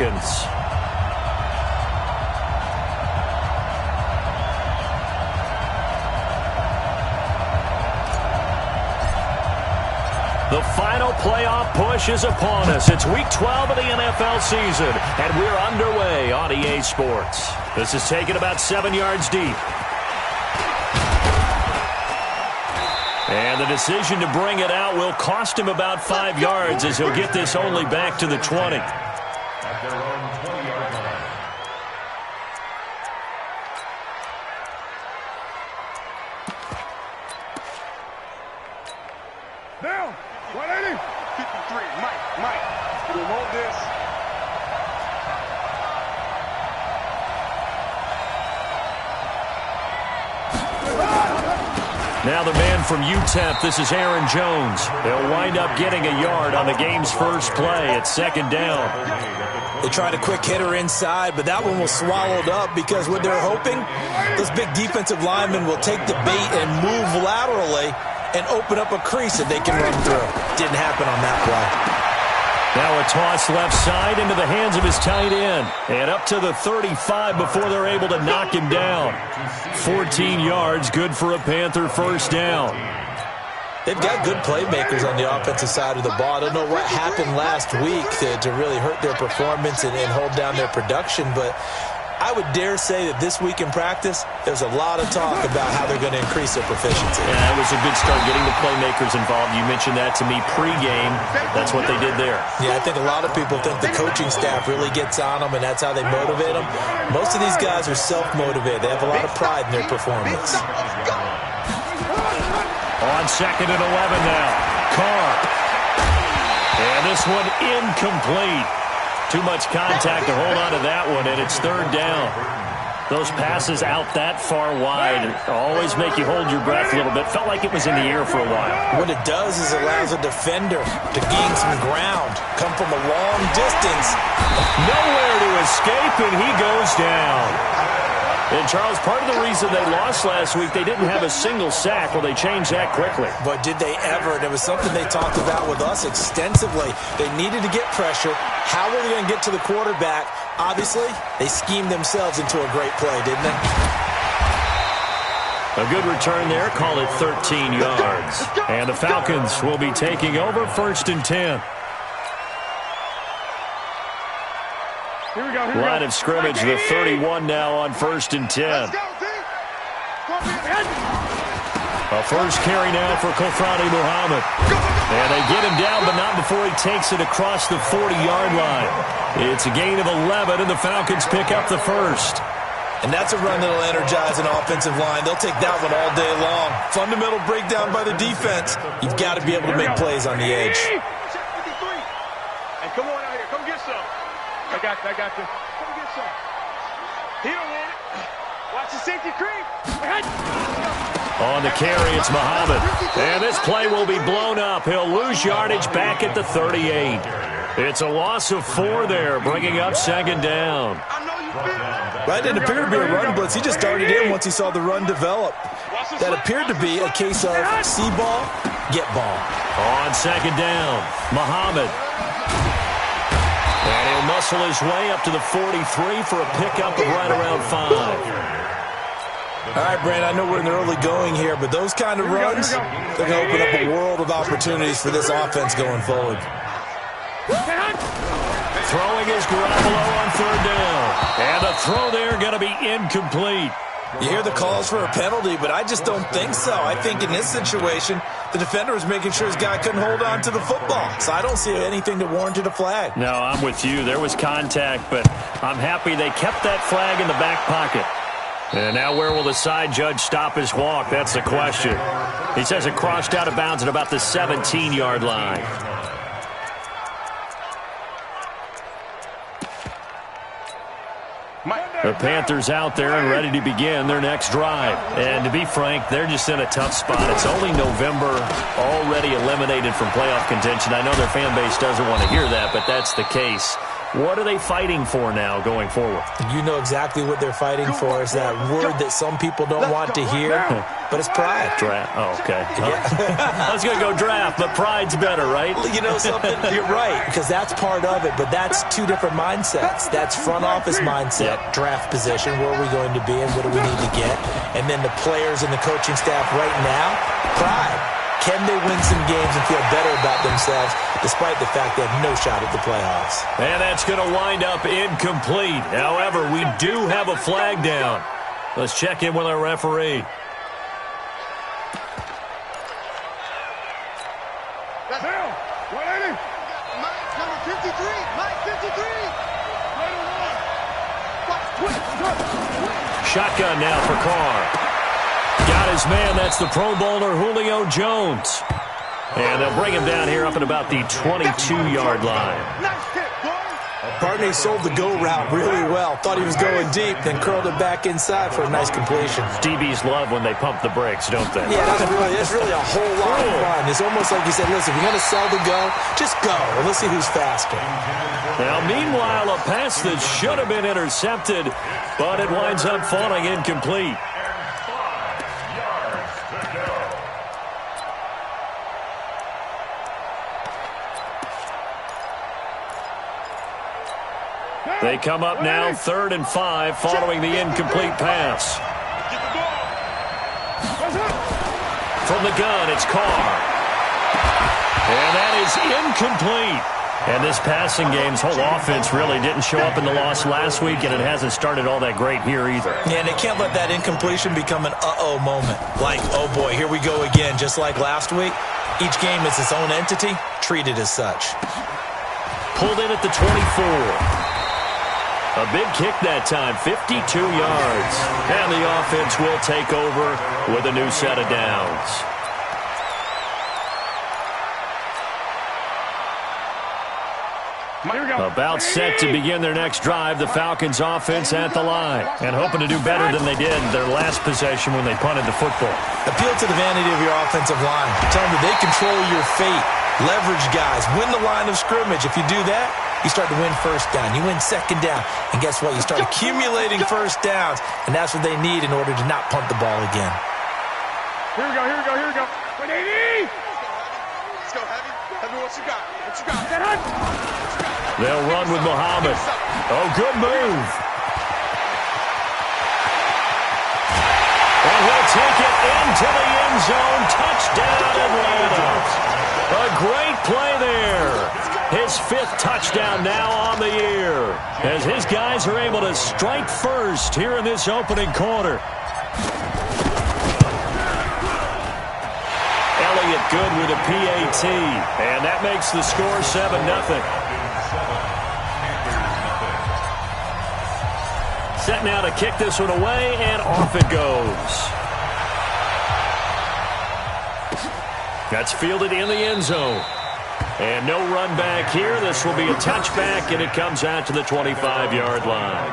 Falcons. The final playoff push is upon us. It's Week 12 of the NFL season, and we're underway on EA Sports. This is taken about 7 yards deep. And the decision to bring it out will cost him about 5 yards as he'll get this only back to the 20. Down. 180. 53. Mike. Remote this. Now the man from UTEP, this is Aaron Jones. They'll wind up getting a yard on the game's first play at second down. They tried a quick hitter inside, but that one was swallowed up because what they're hoping, this big defensive lineman will take the bait and move laterally and open up a crease that they can run through. Didn't happen on that play. Now a toss left side into the hands of his tight end. And up to the 35 before they're able to knock him down. 14 yards, good for a Panther first down. They've got good playmakers on the offensive side of the ball. I don't know what happened last week to really hurt their performance and hold down their production, but I would dare say that this week in practice, there's a lot of talk about how they're going to increase their proficiency. Yeah, it was a good start getting the playmakers involved. You mentioned that to me pregame. That's what they did there. Yeah, I think a lot of people think the coaching staff really gets on them, and that's how they motivate them. Most of these guys are self-motivated. They have a lot of pride in their performance. On second and 11 now. Carr. And this one incomplete. Too much contact to hold on to that one, and it's third down. Those passes out that far wide always make you hold your breath a little bit. Felt like it was in the air for a while. What it does is allows a defender to gain some ground, come from a long distance. Nowhere to escape, and he goes down. And, Charles, part of the reason they lost last week, they didn't have a single sack. Well, they changed that quickly. But did they ever? And it was something they talked about with us extensively. They needed to get pressure. How were they going to get to the quarterback? Obviously, they schemed themselves into a great play, didn't they? A good return there. Call it 13 yards. And the Falcons will be taking over first and 10. Here we go. Line of scrimmage, the 31 now on first and 10. A first carry now for Kofrani Muhammad. And they get him down, but not before he takes it across the 40-yard line. It's a gain of 11, and the Falcons pick up the first. And that's a run that'll energize an offensive line. They'll take that one all day long. Fundamental breakdown by the defense. You've got to be able to make plays on the edge. Hey, come on out here. Come get some. I got you. Come get some. He don't want it. Watch the safety creep. On the carry, it's Muhammad. And this play will be blown up. He'll lose yardage back at the 38. It's a loss of 4 there, bringing up second down. Right, it appeared to be a run blitz. He just darted in once he saw the run develop. That appeared to be a case of see ball, get ball. On second down, Muhammad. And he'll muscle his way up to the 43 for a pickup of right around 5. All right, Brand, I know we're in the early going here, but those kind of runs, they're going to open up a world of opportunities for this offense going forward. Throwing is Garoppolo on third down. And the throw there going to be incomplete. You hear the calls for a penalty, but I just don't think so. I think in this situation, the defender was making sure his guy couldn't hold on to the football. So I don't see anything that warranted a flag. No, I'm with you. There was contact, but I'm happy they kept that flag in the back pocket. And now where will the side judge stop his walk? That's the question. He says it crossed out of bounds at about the 17-yard line. The Panthers out there and ready to begin their next drive. And to be frank, they're just in a tough spot. It's only November, already eliminated from playoff contention. I know their fan base doesn't want to hear that, but that's the case. What are they fighting for now going forward? You know exactly what they're fighting for. Is that word that some people don't want to hear. but it's pride. Draft. Oh, okay. Yeah. I was going to go draft, but pride's better, right? You know something? You're right, because that's part of it, but that's two different mindsets. That's front office mindset, draft position, where are we going to be and what do we need to get? And then the players and the coaching staff right now, pride. Can they win some games and feel better about themselves despite the fact they have no shot at the playoffs? And that's going to wind up incomplete. However, we do have a flag down. Let's check in with our referee. That's Bill. 180. Mike, number 53. Mike, 53. Shotgun now for Carr. Got his man. That's the Pro Bowler Julio Jones. And they'll bring him down here up at about the 22-yard line. Nice hit, boy. Barney sold the go route really well. Thought he was going deep, then curled it back inside for a nice completion. DBs love when they pump the brakes, don't they? Yeah, that's really a whole lot of fun. It's almost like you said, listen, we're going to sell the go. Just go, and let's see who's faster. Now, meanwhile, a pass that should have been intercepted, but it winds up falling incomplete. They come up now 3rd and 5 following the incomplete pass. From the gun, it's Carr. And that is incomplete. And this passing game's whole offense really didn't show up in the loss last week, and it hasn't started all that great here either. Yeah, and they can't let that incompletion become an uh-oh moment. Like, oh boy, here we go again, just like last week. Each game is its own entity, treated as such. Pulled in at the 24. A big kick that time, 52 yards. And the offense will take over with a new set of downs. Here we go. About set to begin their next drive, the Falcons offense at the line. And hoping to do better than they did their last possession when they punted the football. Appeal to the vanity of your offensive line. Tell them that they control your fate. Leverage guys. Win the line of scrimmage. If you do that, you start to win first down. You win second down. And guess what? You start accumulating first downs. And that's what they need in order to not punt the ball again. Here we go, here we go, here we go. 180. Let's go, Heavy. Heavy, what you got? What you got? They'll run with Muhammad. Oh, good move. And he'll take it into the end zone. Touchdown, Atlanta. A great play there. His 5th touchdown now on the year, as his guys are able to strike first here in this opening quarter. Elliott good with a PAT, and that makes the score 7-0. Set now to kick this one away, and off it goes. That's fielded in the end zone. And no run back here. This will be a touchback, and it comes out to the 25-yard line.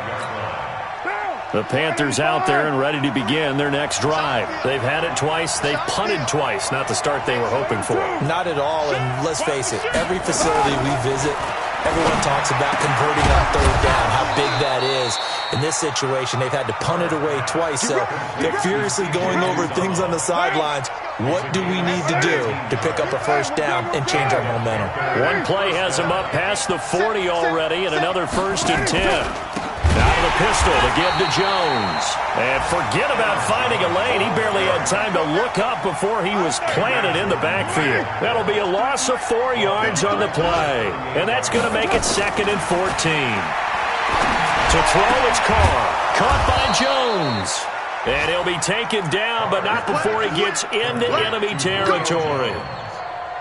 The Panthers out there and ready to begin their next drive. They've had it twice. They've punted twice. Not the start they were hoping for. Not at all, and let's face it, every facility we visit, everyone talks about converting on 3rd down, how big that is. In this situation, they've had to punt it away twice, so they're furiously going over things on the sidelines. What do we need to do to pick up a first down and change our momentum? One play has him up past the 40 already, and another 1st and 10. Out of the pistol to give to Jones. And forget about finding a lane. He barely had time to look up before he was planted in the backfield. That'll be a loss of 4 yards on the play. And that's going to make it 2nd and 14. To throw, it's Carr. Caught by Jones. And he'll be taken down, but not before he gets into enemy territory.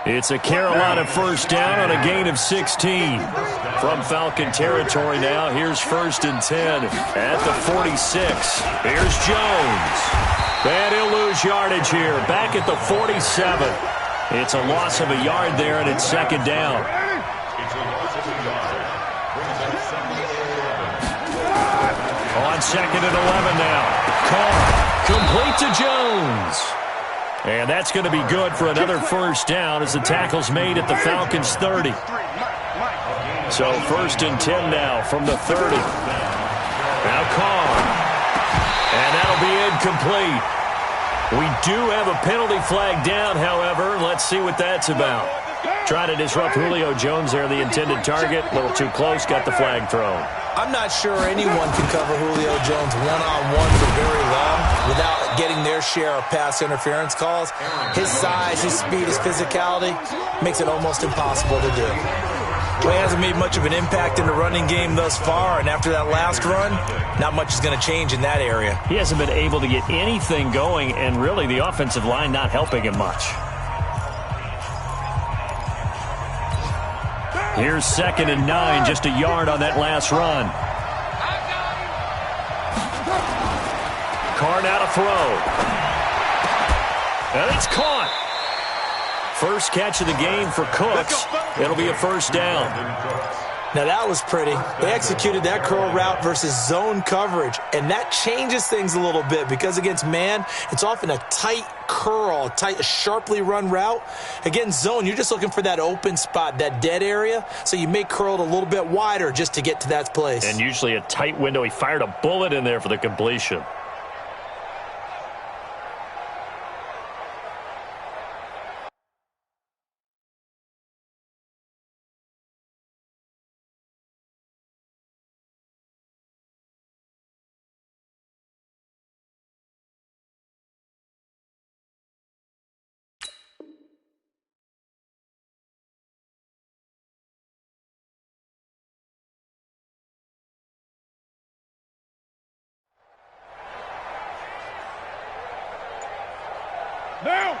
It's a Carolina first down on a gain of 16. From Falcon territory now, here's 1st and 10 at the 46. Here's Jones. And he'll lose yardage here, back at the 47. It's a loss of a yard there, and it's 2nd down. On 2nd and 11 now. Carr, complete to Jones. And that's going to be good for another first down as the tackle's made at the Falcons' 30. So 1st and 10 now from the 30. Now Carr. And that'll be incomplete. We do have a penalty flag down, however. Let's see what that's about. Trying to disrupt Julio Jones there, the intended target. A little too close, got the flag thrown. I'm not sure anyone can cover Julio Jones one-on-one for very long without getting their share of pass interference calls. His size, his speed, his physicality makes it almost impossible to do. Well, he hasn't made much of an impact in the running game thus far, and after that last run, not much is going to change in that area. He hasn't been able to get anything going, and really the offensive line not helping him much. Here's 2nd and 9, just a yard on that last run. Carr now to throw. And it's caught. First catch of the game for Cooks. It'll be a first down. Now that was pretty. They executed that curl route versus zone coverage, and that changes things a little bit because against man, it's often a tight curl, a sharply run route. Against zone, you're just looking for that open spot, that dead area, so you may curl it a little bit wider just to get to that place. And usually a tight window. He fired a bullet in there for the completion. Now!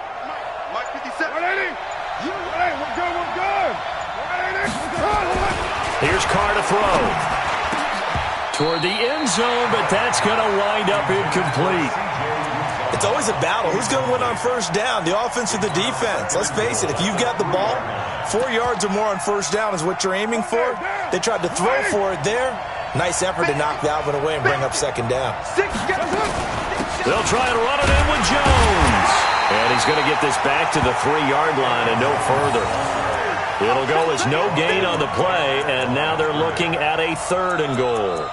Mike 57. 180! Hey, we're good! 180! Here's Carr to throw. Toward the end zone, but that's going to wind up incomplete. It's always a battle. Who's going to win on first down, the offense or the defense? Let's face it, if you've got the ball, 4 yards or more on first down is what you're aiming for. They tried to throw for it there. Nice effort to knock that one away and bring up second down. They'll try to run it in with Jones. And he's going to get this back to the 3-yard line and no further. It'll go as no gain on the play, and now they're looking at a 3rd and goal.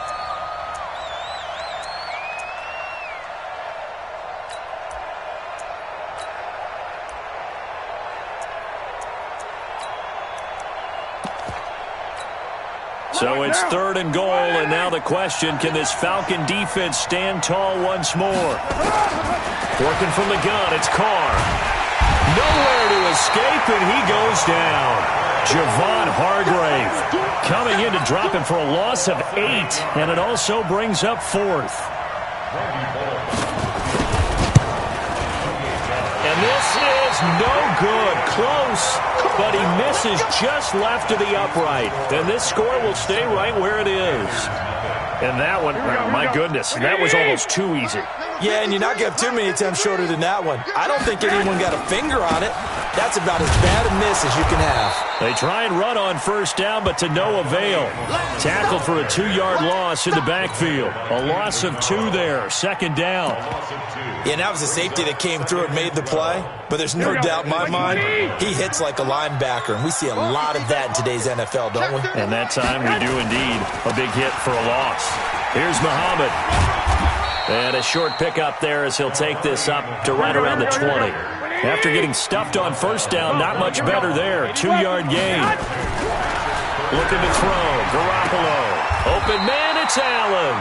So it's 3rd and goal, and now the question, can this Falcon defense stand tall once more? Working from the gun, it's Carr. Nowhere to escape, and he goes down. Javon Hargrave coming in to drop him for a loss of 8, and it also brings up 4th. And this is no good. Close, but he misses just left of the upright. And this score will stay right where it is. And that one, my goodness, that was almost too easy. Yeah, and you're not going to have too many attempts shorter than that one. I don't think anyone got a finger on it. That's about as bad a miss as you can have. They try and run on first down, but to no avail. Tackled for a 2-yard loss in the backfield. A loss of 2 there, 2nd down. Yeah, and that was a safety that came through and made the play. But there's no doubt in my mind, he hits like a linebacker. And we see a lot of that in today's NFL, don't we? And that time we do indeed. A big hit for a loss. Here's Muhammad. And a short pickup there as he'll take this up to right around the 20. After getting stuffed on first down, not much better there. 2-yard gain. Looking to throw. Garoppolo. Open man, it's Allen.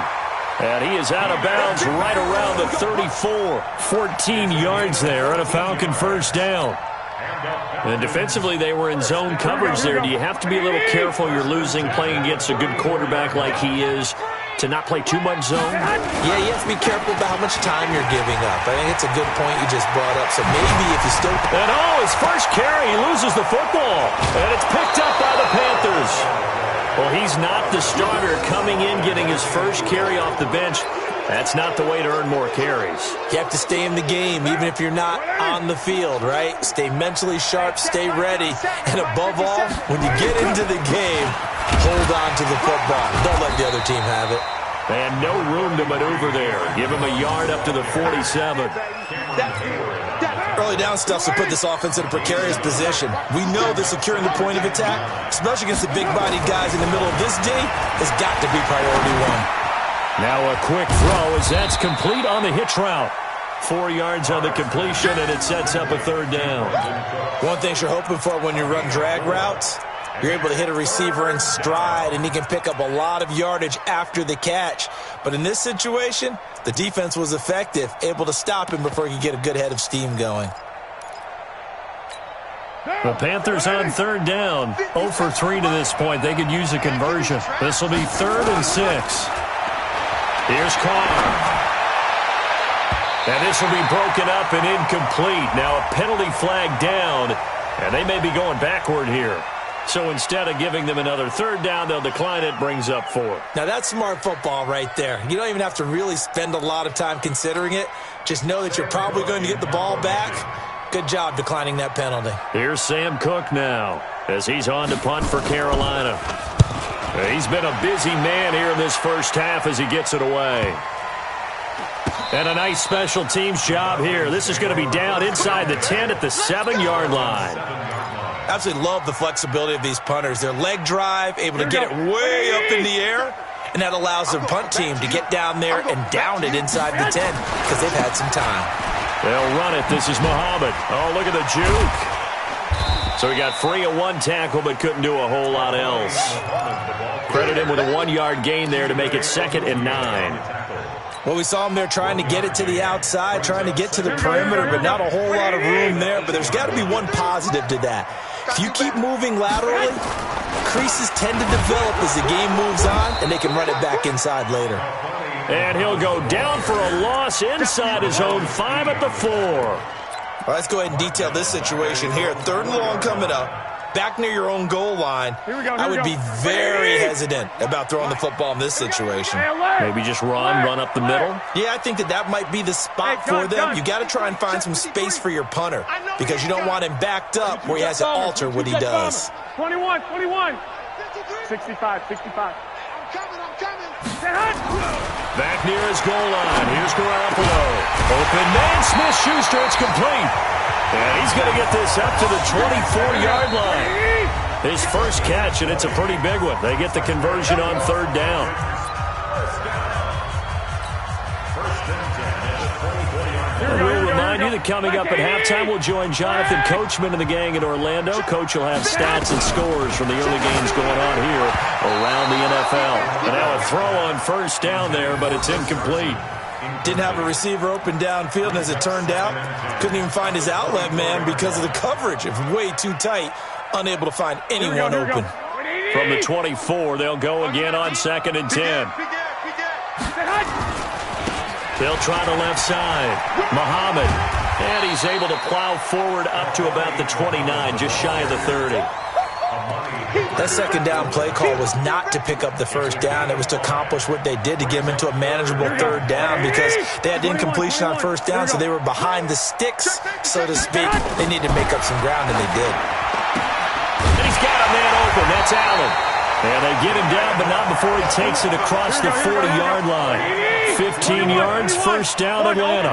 And he is out of bounds right around the 34. 14 yards there on a Falcon first down. And defensively, they were in zone coverage there. Do you have to be a little careful? You're losing playing against a good quarterback like he is to not play too much zone? Yeah, you have to be careful about how much time you're giving up. I think it's a good point you just brought up. So maybe if you still... And his first carry, he loses the football. And it's picked up by the Panthers. Well, he's not the starter coming in, getting his first carry off the bench. That's not the way to earn more carries. You have to stay in the game, even if you're not on the field, right? Stay mentally sharp, stay ready. And above all, when you get into the game, hold on to the football. Don't let the other team have it. They had no room to maneuver there. Give him a yard up to the 47. Early down stuff to put this offense in a precarious position. We know that securing the point of attack, especially against the big-bodied guys in the middle of this D, has got to be priority 1. Now a quick throw as that's complete on the hitch route. 4 yards on the completion, and it sets up a third down. One thing you're hoping for when you run drag routes, you're able to hit a receiver in stride, and he can pick up a lot of yardage after the catch. But in this situation, the defense was effective, able to stop him before he could get a good head of steam going. The Panthers on third down, 0 for 3 to this point. They could use a conversion. This will be 3rd and 6. Here's Carr. And this will be broken up and incomplete. Now a penalty flag down, and they may be going backward here. So instead of giving them another third down, they'll decline it, brings up 4. Now that's smart football right there. You don't even have to really spend a lot of time considering it. Just know that you're probably going to get the ball back. Good job declining that penalty. Here's Sam Cook now as he's on to punt for Carolina. He's been a busy man here in this first half as he gets it away. And a nice special teams job here. This is going to be down inside the 10 at the 7-yard line. Absolutely love the flexibility of these punters. Their leg drive, able to get it way up in the air, and that allows their punt team to get down there and down it inside the 10 because they've had some time. They'll run it. This is Muhammad. Oh, look at the juke. So he got free of 1 tackle but couldn't do a whole lot else. Credit him with a 1-yard gain there to make it 2nd and 9. Well, we saw him there trying to get it to the outside, trying to get to the perimeter, but not a whole lot of room there. But there's got to be one positive to that. If you keep moving laterally, creases tend to develop as the game moves on, and they can run it back inside later. And he'll go down for a loss inside his own 5 at the 4. Well, let's go ahead and detail this situation here. 3rd and long coming up. Back near your own goal line, I would be very hesitant about throwing the football in this situation. Maybe just run up the middle? Yeah, I think that might be the spot for them. You got to try and find some space for your punter because you don't want him backed up where he has to alter what he does. 21. 65. I'm coming. Back near his goal line. Here's Garoppolo. Open man, Smith-Schuster. It's complete. And he's going to get this up to the 24-yard line. His first catch, and it's a pretty big one. They get the conversion on 3rd down. We'll remind you that coming up at halftime, we'll join Jonathan Coachman and the gang in Orlando. Coach will have stats and scores from the early games going on here around the NFL. And now a throw on 1st down there, but it's incomplete. Didn't have a receiver open downfield, and as it turned out, couldn't even find his outlet man because of the coverage. It was way too tight, unable to find anyone open. From the 24, they'll go again on 2nd and 10. They'll try the left side. Muhammad. And he's able to plow forward up to about the 29, just shy of the 30. That 2nd down play call was not to pick up the 1st down. It was to accomplish what they did to get them into a manageable 3rd down because they had incompletion on 1st down, so they were behind the sticks, so to speak. They needed to make up some ground, and they did. And he's got a man open. That's Allen. And they get him down, but not before he takes it across the 40-yard line. 15 yards, 1st down, Atlanta.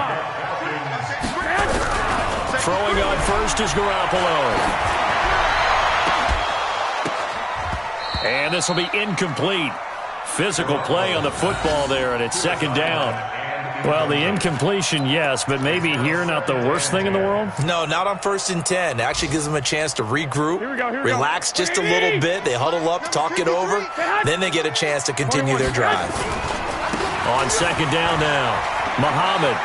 Throwing on 1st is Garoppolo. And this will be incomplete. Physical play on the football there, and it's 2nd down. Well, the incompletion, yes, but maybe here not the worst thing in the world? No, not on 1st and 10. It actually gives them a chance to regroup, relax just a little bit. They huddle up, talk it over. Then they get a chance to continue their drive. On 2nd down now, Muhammad.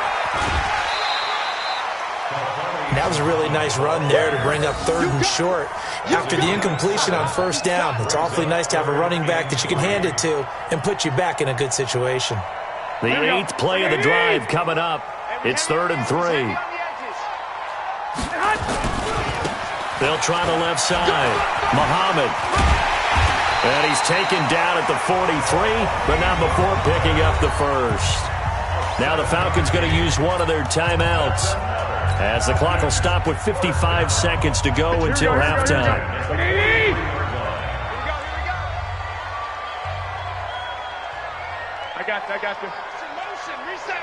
That was a really nice run there to bring up 3rd and short. After the incompletion on 1st down, it's awfully nice to have a running back that you can hand it to and put you back in a good situation. The 8th play of the drive coming up. It's 3rd and 3. They'll try the left side. Muhammad. And he's taken down at the 43, but not before picking up the 1st. Now the Falcons going to use one of their timeouts, as the clock will stop with 55 seconds to go until halftime. I got this. Motion. Reset.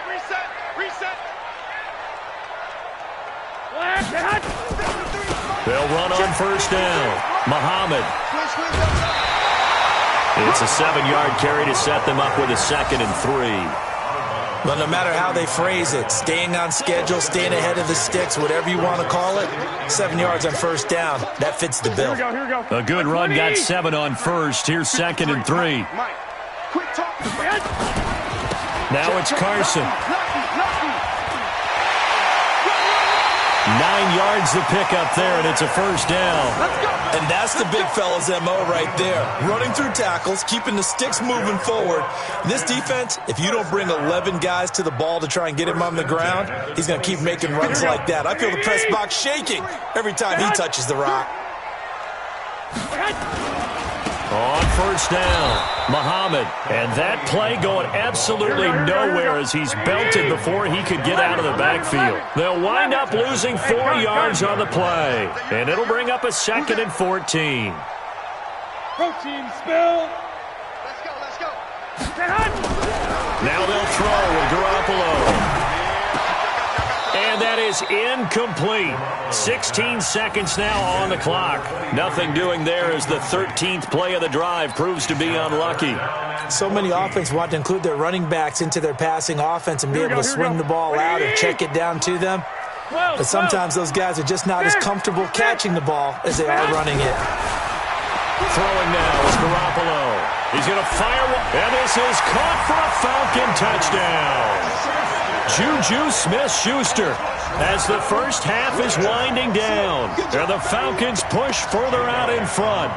They'll run on 1st down. Muhammad. It's a 7-yard carry to set them up with a 2nd and 3. Well, no matter how they phrase it, staying on schedule, staying ahead of the sticks, whatever you want to call it, 7 yards on first down, that fits the bill. Here we go. A good run got 7 on first. Here's 2nd and 3. Mike, quick talk. Now it's Carson. 9 yards to pick up there, and it's a first down. And that's the big fella's MO right there. Running through tackles, keeping the sticks moving forward. This defense, if you don't bring 11 guys to the ball to try and get him on the ground, he's going to keep making runs like that. I feel the press box shaking every time he touches the rock. On first down, Muhammad. And that play going absolutely nowhere as he's belted before he could get out of the backfield. They'll wind up losing 4 yards on the play. And it'll bring up a 2nd and 14. Protein spill. Let's go. Now they'll throw with Garoppolo. And that is incomplete. 16 seconds now on the clock. Nothing doing there as the 13th play of the drive proves to be unlucky. So many offenses want to include their running backs into their passing offense and be able to swing the ball out or check it down to them. But sometimes those guys are just not as comfortable catching the ball as they are running it. Throwing now is Garoppolo. He's going to fire one. And this is caught for a Falcon touchdown. Juju Smith-Schuster as the first half is winding down. And the Falcons push further out in front.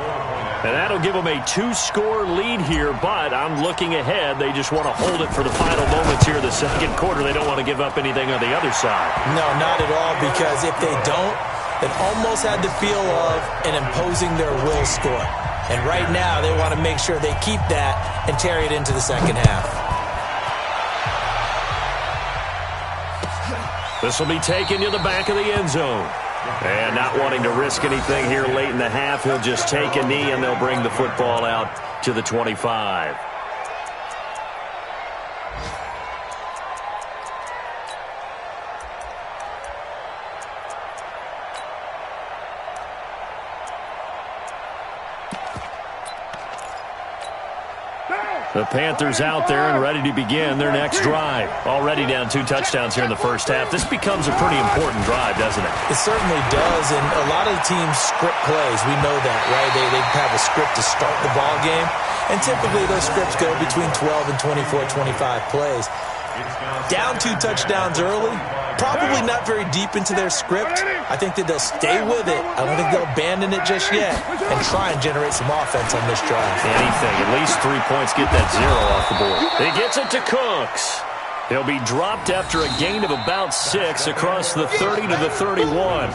And that'll give them a 2-score lead here, but I'm looking ahead. They just want to hold it for the final moments here in the second quarter. They don't want to give up anything on the other side. No, not at all, because if they don't, it almost had the feel of an imposing their will score. And right now, they want to make sure they keep that and carry it into the second half. This will be taken to the back of the end zone. And not wanting to risk anything here late in the half, he'll just take a knee and they'll bring the football out to the 25. The Panthers out there and ready to begin their next drive. Already down 2 touchdowns here in the first half. This becomes a pretty important drive, doesn't it? It certainly does, and a lot of the teams script plays. We know that, right? They have a script to start the ball game, and typically those scripts go between 12 and 24, 25 plays. Down 2 touchdowns early, probably not very deep into their script. I think that they'll stay with it. I don't think they'll abandon it just yet and try and generate some offense on this drive. Anything, at least 3 points, get that 0 off the board. He gets it to Cooks. He'll be dropped after a gain of about 6 across the 30 to the 31.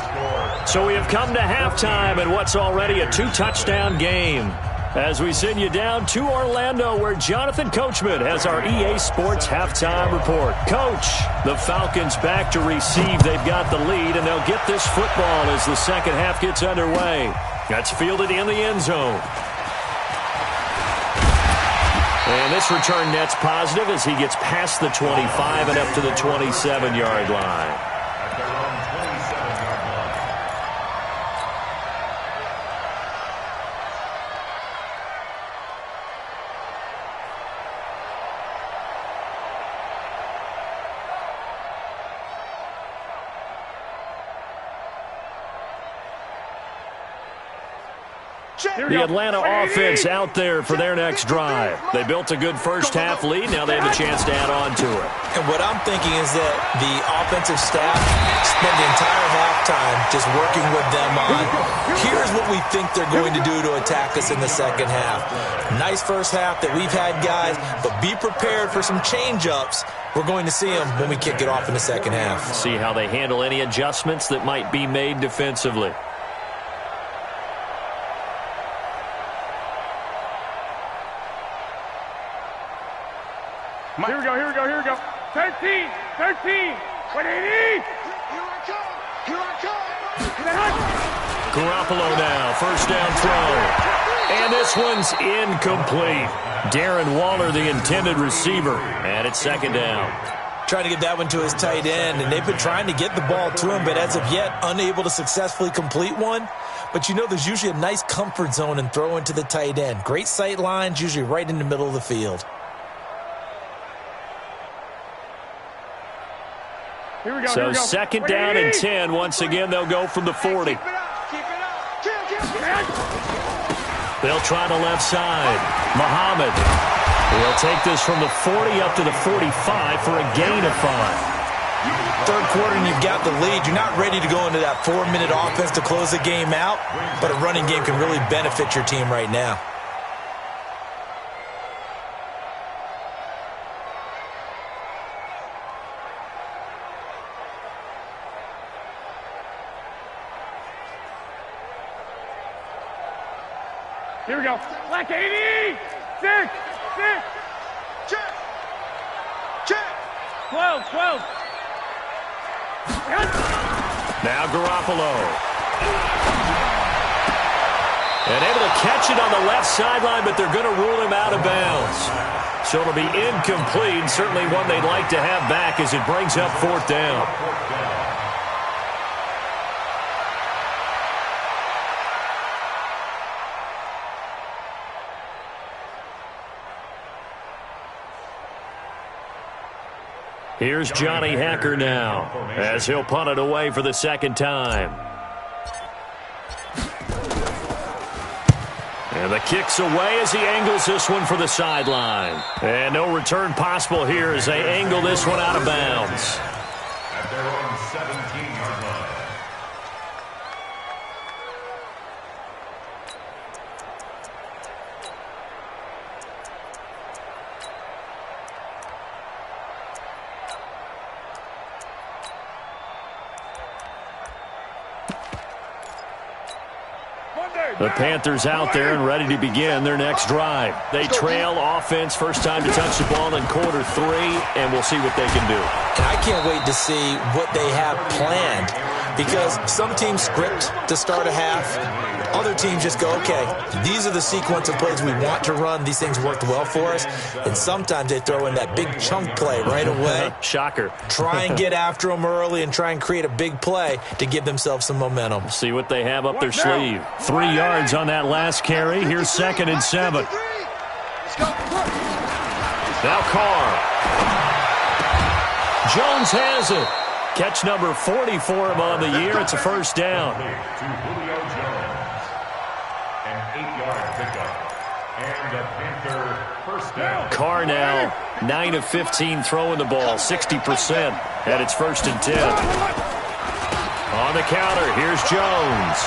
So we have come to halftime in what's already a 2-touchdown game. As we send you down to Orlando, where Jonathan Coachman has our EA Sports halftime report. Coach, the Falcons back to receive. They've got the lead, and they'll get this football as the second half gets underway. That's fielded in the end zone. And this return net's positive as he gets past the 25 and up to the 27-yard line. The Atlanta offense out there for their next drive. They built a good first-half lead. Now they have a chance to add on to it. And what I'm thinking is that the offensive staff spent the entire halftime just working with them on, here's what we think they're going to do to attack us in the second half. Nice first half that we've had, guys, but be prepared for some change-ups. We're going to see them when we kick it off in the second half. See how they handle any adjustments that might be made defensively. Here we go. 13. What do you need? Here I come. Garoppolo now, first down throw. And this one's incomplete. Darren Waller, the intended receiver. And it's second down. Trying to get that one to his tight end, and they've been trying to get the ball to him, but as of yet, unable to successfully complete one. But you know there's usually a nice comfort zone in throwing to the tight end. Great sight lines, usually right in the middle of the field. Here we go. So second down and 10. Once again, they'll go from the 40. Keep it up. They'll try the left side. Muhammad. He'll take this from the 40 up to the 45 for a gain of 5. Third quarter and you've got the lead. You're not ready to go into that 4-minute offense to close the game out, but a running game can really benefit your team right now. Here we go. Black 80. 6. Check. Check. 12. Now Garoppolo. And able to catch it on the left sideline, but they're going to rule him out of bounds. So it'll be incomplete, certainly one they'd like to have back as it brings up fourth down. Here's Johnny Hacker now as he'll punt it away for the second time. And the kick's away as he angles this one for the sideline. And no return possible here as they angle this one out of bounds. At their own 17-yard line. The Panthers out there and ready to begin their next drive. They trail offense, first time to touch the ball in quarter 3, and we'll see what they can do. And I can't wait to see what they have planned, because some teams script to start a half. Other teams just go, okay, these are the sequence of plays we want to run. These things worked well for us. And sometimes they throw in that big chunk play right away. Shocker. Try and get after them early and try and create a big play to give themselves some momentum. See what they have up their sleeve. 3 yards on that last carry. Here's 2nd and 7. Now Carr. Jones has it. Catch number 40 for him on the year. It's a first down. Carr now 9 of 15 throwing the ball, 60%, and it's 1st and 10. On the counter, here's Jones.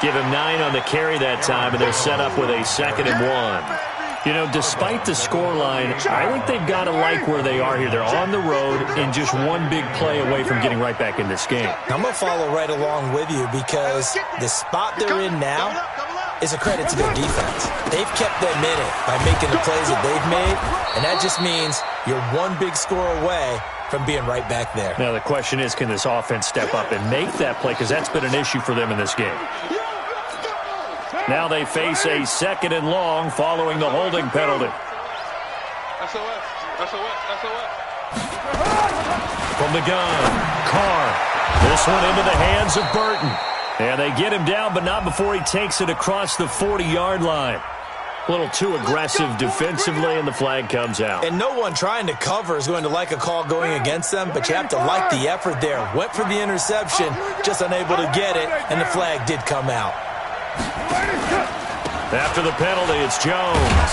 Give him 9 on the carry that time, and they're set up with a 2nd and 1. You know, despite the scoreline, I think they've got to like where they are here. They're on the road and just one big play away from getting right back in this game. I'm going to follow right along with you because the spot they're in now is a credit to their defense. They've kept them in it by making the plays that they've made, and that just means you're one big score away from being right back there. Now the question is, can this offense step up and make that play, because that's been an issue for them in this game. Now they face a 2nd and long following the holding penalty. SOS. From the gun, Carr. This one into the hands of Burton. And they get him down, but not before he takes it across the 40-yard line. A little too aggressive defensively, and the flag comes out. And no one trying to cover is going to like a call going against them, but you have to like the effort there. Went for the interception, just unable to get it, and the flag did come out. After the penalty, it's Jones.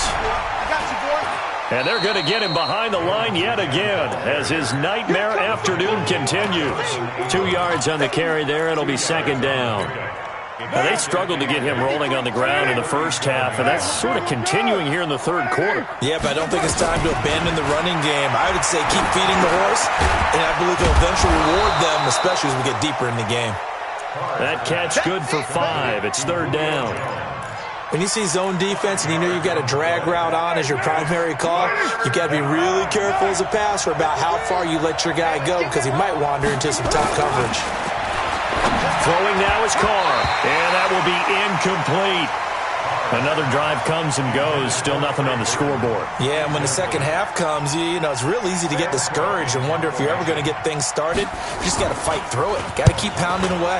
And they're going to get him behind the line yet again as his nightmare afternoon continues. 2 yards on the carry there. It'll be 2nd down. Now, they struggled to get him rolling on the ground in the first half, and that's sort of continuing here in the third quarter. Yeah, but I don't think it's time to abandon the running game. I would say keep feeding the horse, and I believe he'll eventually reward them, especially as we get deeper in the game. That catch good for 5. It's 3rd down. When you see zone defense and you know you've got a drag route on as your primary call, you've got to be really careful as a passer about how far you let your guy go because he might wander into some top coverage. Throwing now is Carr, and that will be incomplete. Another drive comes and goes, still nothing on the scoreboard. Yeah, and when the second half comes, you know, it's real easy to get discouraged and wonder if you're ever going to get things started. You just got to fight through it. Got to keep pounding away.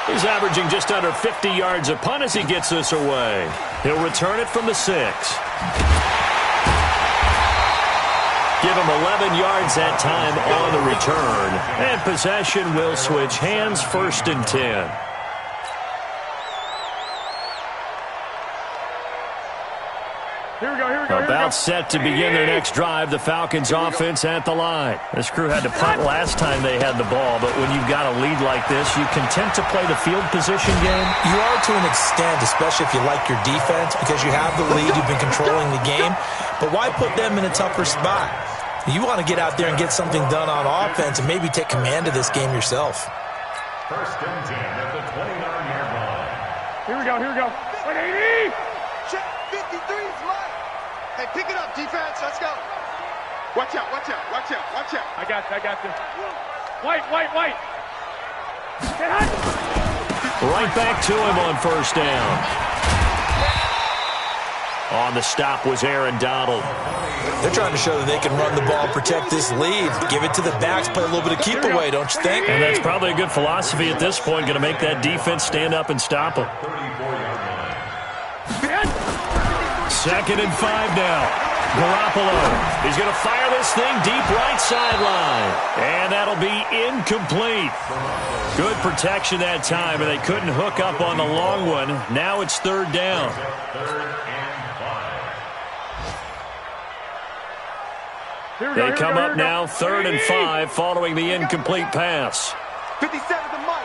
He's averaging just under 50 yards a punt as he gets this away. He'll return it from the 6. give him 11 yards that time on the return. And possession will switch hands, 1st and 10. Here we go. About set to begin their next drive, the Falcons offense at the line. This crew had to punt last time they had the ball, but when you've got a lead like this, you content to play the field position game? You are to an extent, especially if you like your defense, because you have the lead, you've been controlling the game. But why put them in a tougher spot? You want to get out there and get something done on offense and maybe take command of this game yourself. 1st and 10 at the 29-yard line. Here we go. 180. Check 53's mine. Hey, pick it up, defense. Let's go. Watch out. I got this. White. Get hot. Right back to him on 1st down. On the stop was Aaron Donald. They're trying to show that they can run the ball, protect this lead, give it to the backs, play a little bit of keep away, don't you think? And that's probably a good philosophy at this point, going to make that defense stand up and stop them. 2nd and 5 now. Garoppolo. He's going to fire this thing deep right sideline. And that'll be incomplete. Good protection that time, and they couldn't hook up on the long one. Now it's 3rd down. They come up now 3rd and 5 following the incomplete pass. 57 to Mike.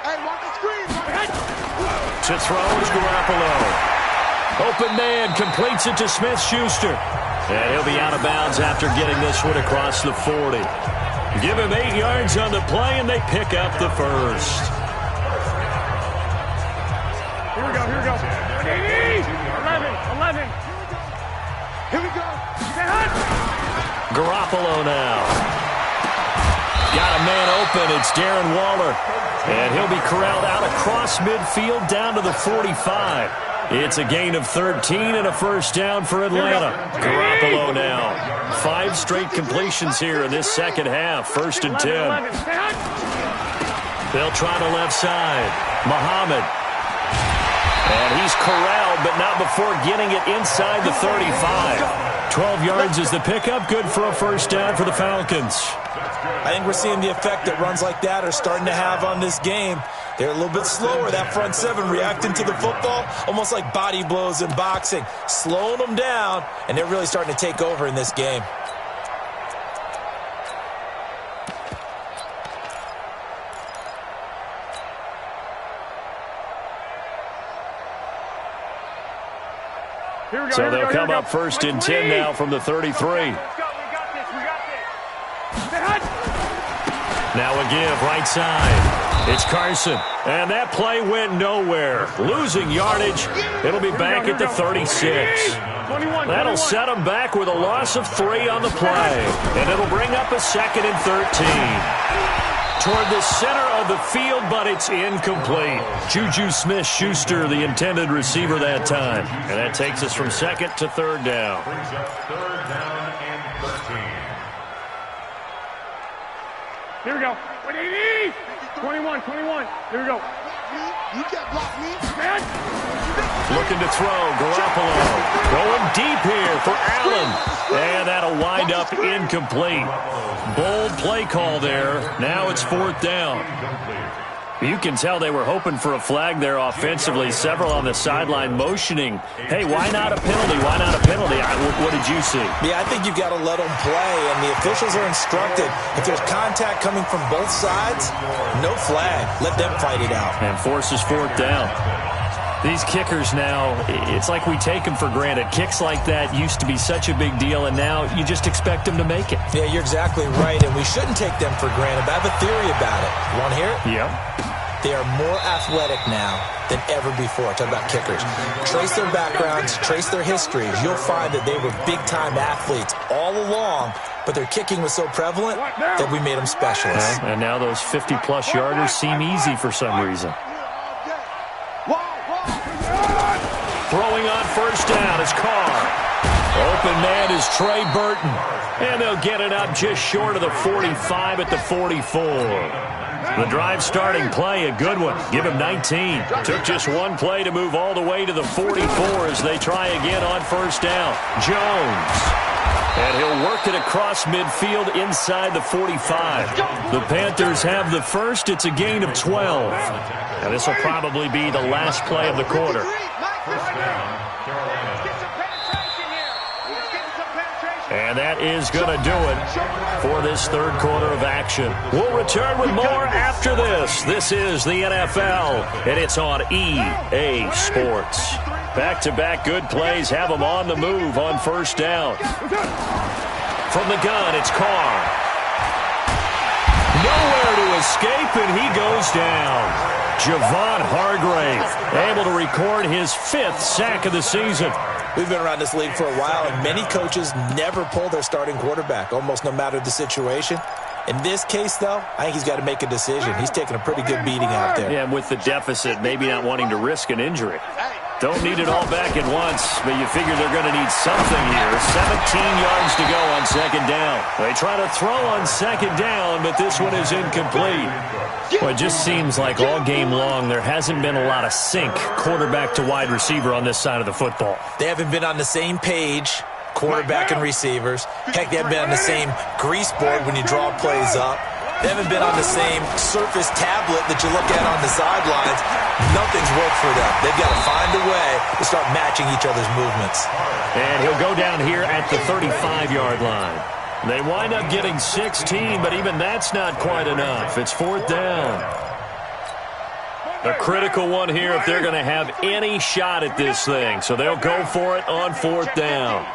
And watch the screen. To throw is Garoppolo. Open man completes it to Smith-Schuster. And he'll be out of bounds after getting this one across the 40. Give him 8 yards on the play, and they pick up the 1st. Here we go. 11. Here we go. Get hot. Garoppolo now. Got a man open. It's Darren Waller. And he'll be corralled out across midfield down to the 45. It's a gain of 13 and a 1st down for Atlanta. Garoppolo now. 5 straight completions here in this 2nd half. 1st and 10. They'll try the left side. Muhammad. And he's corralled, but not before getting it inside the 35. 12 yards is the pickup. Good for a 1st down for the Falcons. I think we're seeing the effect that runs like that are starting to have on this game. They're a little bit slower, that front 7 reacting to the football, almost like body blows in boxing, slowing them down, and they're really starting to take over in this game. So they'll come up 1st and 10 now from the 33. Now a give, right side. It's Carson. And that play went nowhere. Losing yardage. It'll be back at the 36. That'll set them back with a loss of 3 on the play. And it'll bring up a 2nd and 13. Toward the center of the field, but it's incomplete. Juju Smith-Schuster, the intended receiver that time. And that takes us from 2nd to 3rd down. Brings up 3rd down and 13. Here we go. 21. Here we go. You can't block me. Man. Looking to throw. Garoppolo going deep here for Allen. And that'll wind up incomplete. Bold play call there. Now it's 4th down. You can tell they were hoping for a flag there offensively. Several on the sideline motioning. Hey, why not a penalty? Why not a penalty? What did you see? Yeah, I think you've got to let them play, and the officials are instructed. If there's contact coming from both sides, no flag. Let them fight it out. And forces 4th down. These kickers now, it's like we take them for granted. Kicks like that used to be such a big deal, and now you just expect them to make it. Yeah, you're exactly right, and we shouldn't take them for granted. But I have a theory about it. You want to hear it? Yep. They are more athletic now than ever before. Talk about kickers. Trace their backgrounds, trace their histories. You'll find that they were big-time athletes all along, but their kicking was so prevalent that we made them specialists. And now those 50-plus yarders seem easy for some reason. Throwing on 1st down is Carr. Open man is Trey Burton. And they'll get it up just short of the 45 at the 44. The drive starting play, a good one. Give him 19. Took just one play to move all the way to the 44 as they try again on 1st down. Jones And he'll work it across midfield inside the 45. The Panthers have the first. It's a gain of 12. And this will probably be the last play of the quarter. And that is going to do it for this third quarter of action. We'll return with more after this. This is the NFL, and it's on EA Sports. Back-to-back good plays have them on the move on first down. From the gun, it's Carr. Nowhere to escape, and he goes down. Javon Hargrave able to record his 5th sack of the season. We've been around this league for a while, and many coaches never pull their starting quarterback, almost no matter the situation. In this case, though, I think he's got to make a decision. He's taking a pretty good beating out there. Yeah, with the deficit, maybe not wanting to risk an injury. Don't need it all back at once, but you figure they're going to need something here. 17 yards to go on second down. They try to throw on second down, but this one is incomplete. Well, it just seems like all game long there hasn't been a lot of sync quarterback to wide receiver on this side of the football. They haven't been on the same page, quarterback and receivers. Heck, they haven't been on the same grease board when you draw plays up. They haven't been on the same Surface tablet that you look at on the sidelines. Nothing's worked for them. They've got to find a way to start matching each other's movements. And he'll go down here at the 35-yard line. They wind up getting 16, but even that's not quite enough. It's fourth down. A critical one here if they're going to have any shot at this thing. So they'll go for it on fourth down.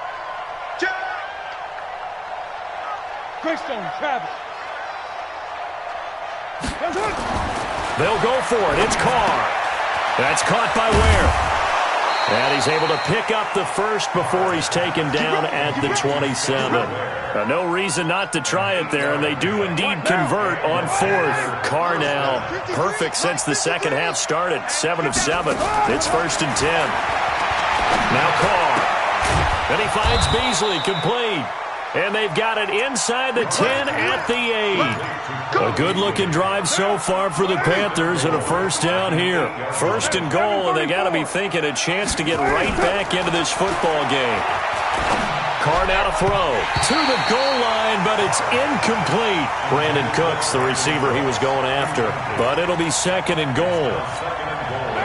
Greystone, Travis. They'll go for it. It's Carr. That's caught by Ware. And he's able to pick up the first before he's taken down at the 27. No reason not to try it there, and they do indeed convert on fourth. Carr now perfect since the second half started. 7 of 7. It's first and 10. Now Carr. And he finds Beasley complete. And they've got it inside the 10 at the 8. A good-looking drive so far for the Panthers and a first down here. First and goal, and they got to be thinking a chance to get right back into this football game. Carr now to throw to the goal line, but it's incomplete. Brandon Cooks, the receiver he was going after. But it'll be second and goal.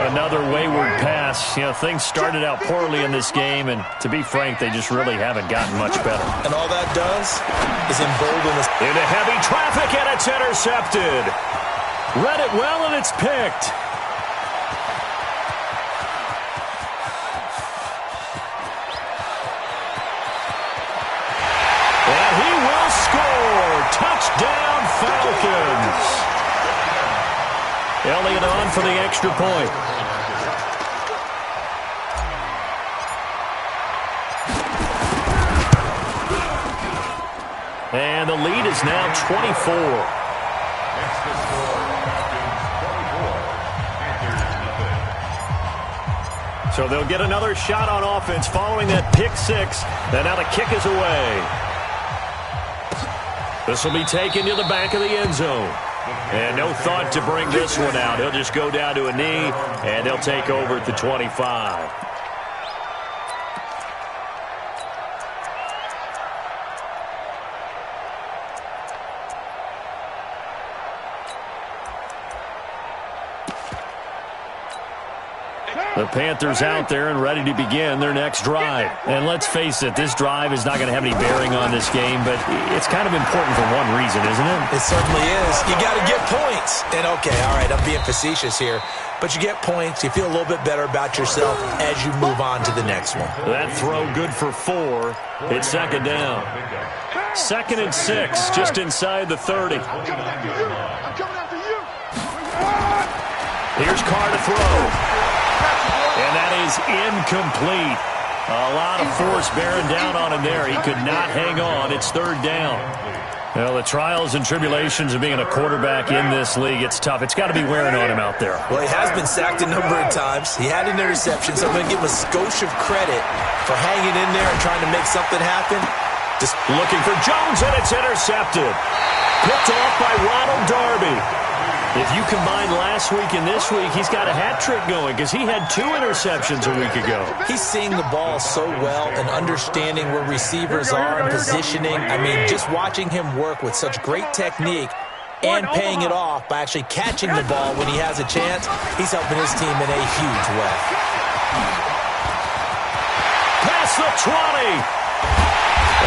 Another wayward pass. You know, things started out poorly in this game, and to be frank, they just really haven't gotten much better. And all that does is embolden us. Into heavy traffic, and it's intercepted. Read it well, and it's picked. And he will score. Touchdown, Falcons. Elliott on for the extra point. And the lead is now 24. So they'll get another shot on offense following that pick six. And now the kick is away. This will be taken to the back of the end zone. And no thought to bring this one out. He'll just go down to a knee, and they'll take over at the 25. The Panthers out there and ready to begin their next drive. And let's face it, this drive is not going to have any bearing on this game, but it's kind of important for one reason, isn't it? It certainly is. You got to get points. And, okay, all right, I'm being facetious here. But you get points, you feel a little bit better about yourself as you move on to the next one. That throw good for 4. It's second down. Second and 6, just inside the 30. I'm coming after you. Here's Carr to throw. And that is incomplete. A lot of force bearing down on him there. He could not hang on. It's third down. Well, the trials and tribulations of being a quarterback in this league, it's tough. It's got to be wearing on him out there. Well, he has been sacked a number of times. He had an interception, so I'm going to give him a skosh of credit for hanging in there and trying to make something happen. Just looking for Jones, and it's intercepted. Picked off by Ronald Darby. If you combine last week and this week, he's got a hat trick going because he had 2 interceptions a week ago. He's seeing the ball so well and understanding where receivers are and positioning. I mean, just watching him work with such great technique and paying it off by actually catching the ball when he has a chance, he's helping his team in a huge way. Past the 20.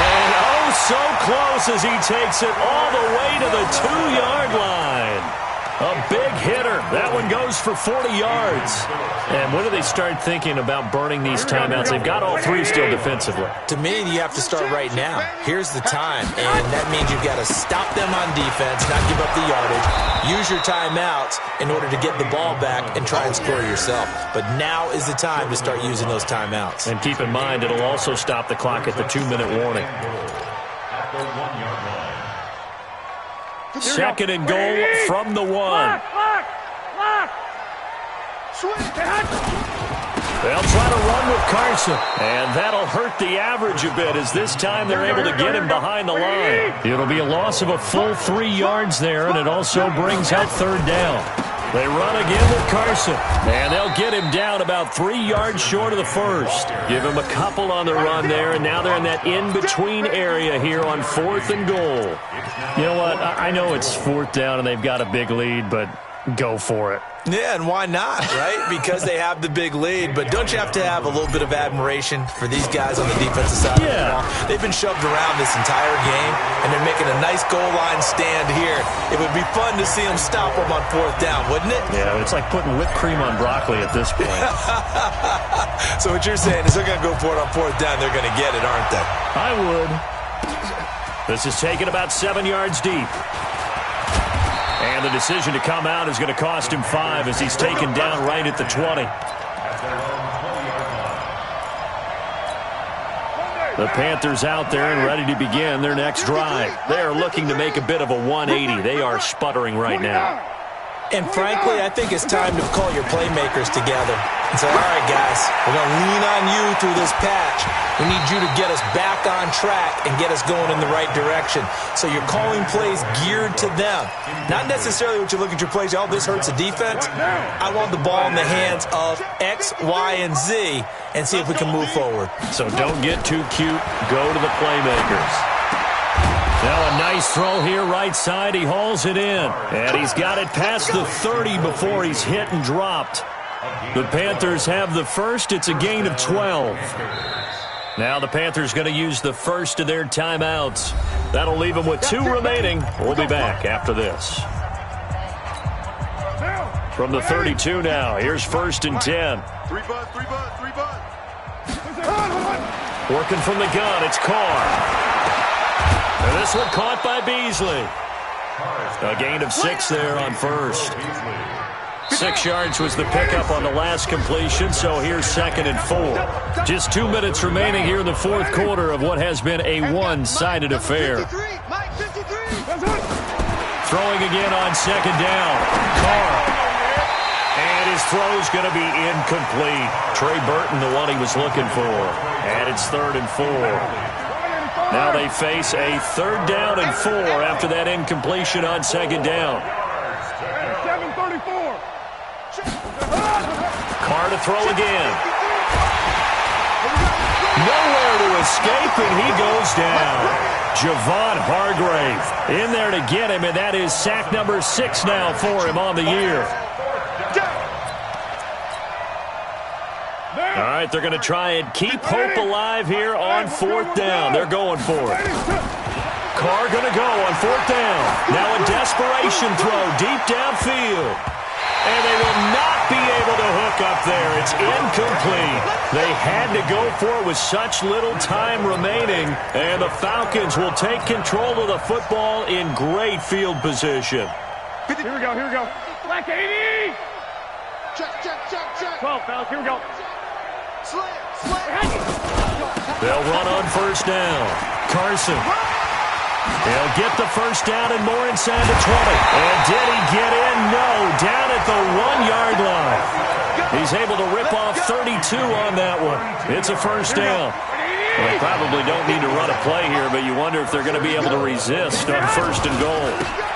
And oh, so close as he takes it all the way to the 2-yard line. A big hitter. That one goes for 40 yards. And when do they start thinking about burning these timeouts? They've got all 3 still defensively. To me, you have to start right now. Here's the time, and that means you've got to stop them on defense, not give up the yardage, use your timeouts in order to get the ball back and try and score yourself. But now is the time to start using those timeouts. And keep in mind, it'll also stop the clock at the 2-minute warning. Second and goal from the 1. Lock. They'll try to run with Carson, and that'll hurt the average a bit as this time they're able to get him behind the line. It'll be a loss of a full 3 yards there, and it also brings out 3rd down. They run again with Carson, and they'll get him down about 3 yards short of the first. Give him a couple on the run there, and now they're in that in-between area here on 4th and goal. You know what? I know it's 4th down and they've got a big lead, but go for it. Yeah, and why not, right? Because they have the big lead. But don't you have to have a little bit of admiration for these guys on the defensive side of the ball? They've been shoved around this entire game, and they're making a nice goal line stand here. It would be fun to see them stop them on 4th down, wouldn't it? Yeah, it's like putting whipped cream on broccoli at this point. So what you're saying is they're going to go for it on 4th down. They're going to get it, aren't they? I would. This is taken about 7 yards deep. And the decision to come out is going to cost him 5 as he's taken down right at the 20. The Panthers out there and ready to begin their next drive. They are looking to make a bit of a 180. They are sputtering right now. And frankly, I think it's time to call your playmakers together and say, all right, guys, we're going to lean on you through this patch. We need you to get us back on track and get us going in the right direction. So you're calling plays geared to them. Not necessarily what you look at your plays, oh, this hurts the defense. I want the ball in the hands of X, Y, and Z and see if we can move forward. So don't get too cute. Go to the playmakers. Now a nice throw here right side. He hauls it in. And he's got it past the 30 before he's hit and dropped. The Panthers have the first. It's a gain of 12. Now the Panthers going to use the first of their timeouts. That'll leave them with 2 remaining. We'll be back after this. From the 32 now. Here's 1st and 10. 3 bud. Working from the gun. It's Carr. And this one caught by Beasley. A gain of 6 there on 1st. 6 yards was the pickup on the last completion, so here's 2nd and 4. Just 2 minutes remaining here in the 4th quarter of what has been a one-sided affair. Throwing again on 2nd down. Carr. And his throw's going to be incomplete. Trey Burton, the one he was looking for. And it's 3rd and 4. Now they face a 3rd down and 4 after that incompletion on 2nd down. 7:34. Carr to throw again. Nowhere to escape, and he goes down. Javon Hargrave in there to get him, and that is sack number 6 now for him on the year. All right, they're going to try and keep hope alive here on 4th down. They're going for it. Carr going to go on 4th down. Now a desperation throw deep downfield. And they will not be able to hook up there. It's incomplete. They had to go for it with such little time remaining. And the Falcons will take control of the football in great field position. Here we go. Black 80. Check. 12, fellas, here we go. They'll run on 1st down. Carson. He'll get the 1st down and more inside the 20. And did he get in? No. Down at the 1-yard line. He's able to rip off 32 on that one. It's a 1st down. Well, they probably don't need to run a play here, but you wonder if they're going to be able to resist on 1st and goal.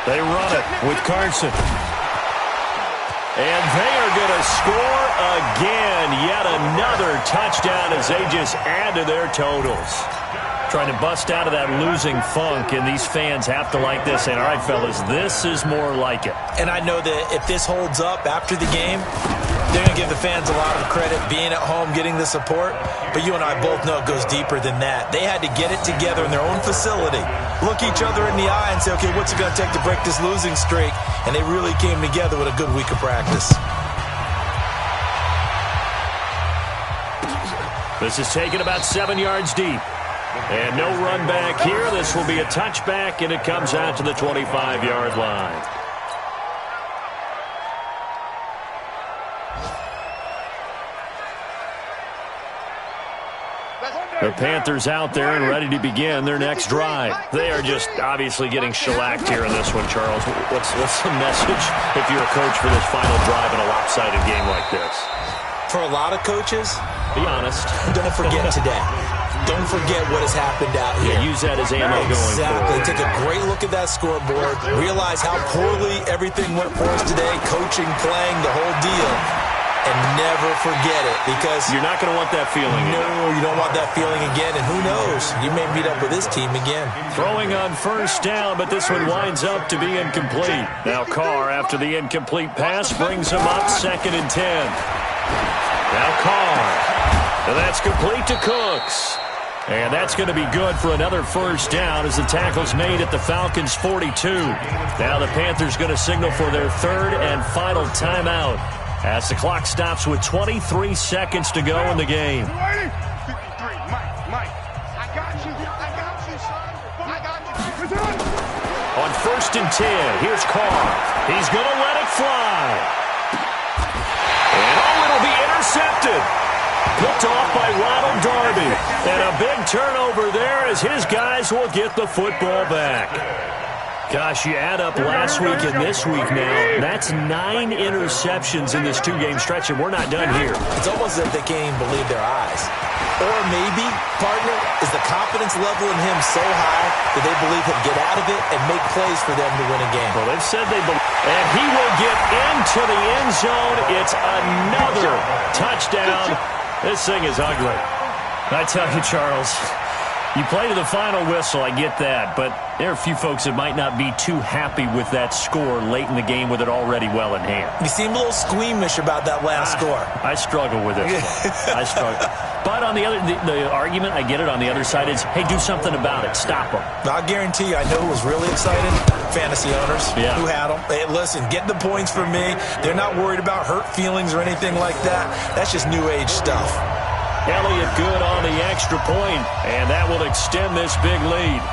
They run it with Carson. And they are going to score again. Yet another touchdown as they just add to their totals. Trying to bust out of that losing funk, and these fans have to like this. And, all right, fellas, this is more like it. And I know that if this holds up after the game, they're going to give the fans a lot of credit being at home, getting the support. But you and I both know it goes deeper than that. They had to get it together in their own facility, look each other in the eye and say, okay, what's it going to take to break this losing streak? And they really came together with a good week of practice. This is taken about 7 yards deep. And no run back here. This will be a touchback, and it comes out to the 25-yard line. The Panthers out there and ready to begin their next drive. They are just obviously getting shellacked here in this one, Charles. What's the message if you're a coach for this final drive in a lopsided game like this? For a lot of coaches, be honest. Don't forget today. Don't forget what has happened out here. Yeah, use that as ammo going forward. Exactly. Take a great look at that scoreboard. Realize how poorly everything went for us today. Coaching, playing, the whole deal. And never forget it, because you're not going to want that feeling again. No, you don't want that feeling again. And who knows? You may meet up with this team again. Throwing on first down, but this one winds up to be incomplete. Now Carr, after the incomplete pass, brings him up 2nd and 10. Now Carr. And that's complete to Cooks. And that's going to be good for another first down as the tackle's made at the Falcons' 42. Now the Panthers going to signal for their 3rd and final timeout as the clock stops with 23 seconds to go in the game. 53, Mike, I got you, son. I got you. On 1st and 10, here's Carr. He's going to let it fly. And it'll be intercepted. Picked off by Ronald Darby. And a big turnover there as his guys will get the football back. Gosh, you add up last week and this week now, that's 9 interceptions in this 2-game stretch, and we're not done here. It's almost as if they can't even believe their eyes. Or maybe, partner, is the confidence level in him so high that they believe he'll get out of it and make plays for them to win a game. Well, they've said they believe. And he will get into the end zone. It's another touchdown. This thing is ugly. I tell you, Charles, you play to the final whistle, I get that, but there are a few folks that might not be too happy with that score late in the game with it already well in hand. You seem a little squeamish about that last score. I struggle with it. I struggle. But on the other, the argument, I get it, on the other side is, hey, do something about it. Stop them. I guarantee you, I know who was really excited. Fantasy owners who had them. Hey, listen, get the points for me. They're not worried about hurt feelings or anything like that. That's just new age stuff. Elliott good on the extra point, and that will extend this big lead.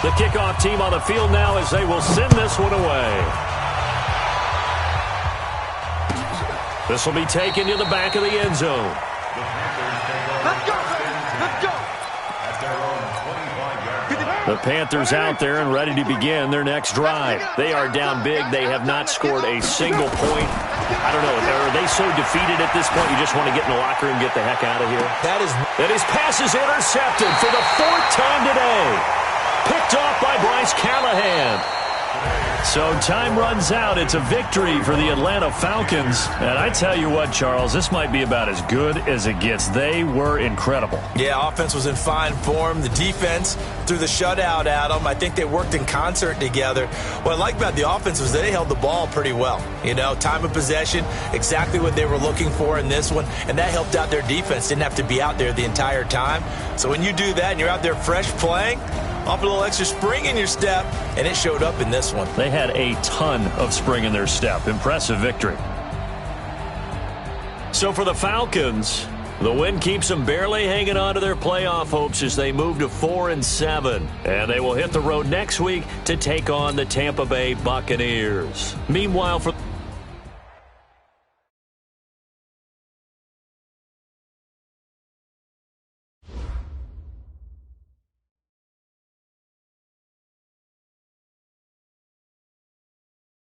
The kickoff team on the field now as they will send this one away. This will be taken to the back of the end zone. Let's go. Let's go. The Panthers out there and ready to begin their next drive. They are down big. They have not scored a single point. I don't know. Are they so defeated at this point you just want to get in the locker room and get the heck out of here? That his pass is intercepted for the 4th time today. Picked off by Bryce Callahan. So time runs out. It's a victory for the Atlanta Falcons. And I tell you what, Charles, this might be about as good as it gets. They were incredible. Yeah, offense was in fine form. The defense threw the shutout at them. I think they worked in concert together. What I like about the offense was they held the ball pretty well. You know, time of possession, exactly what they were looking for in this one. And that helped out their defense. Didn't have to be out there the entire time. So when you do that and you're out there fresh playing, off a little extra spring in your step, and it showed up in this one. They had a ton of spring in their step. Impressive victory. So for the Falcons, the win keeps them barely hanging on to their playoff hopes as they move to 4-7. And they will hit the road next week to take on the Tampa Bay Buccaneers. Meanwhile, for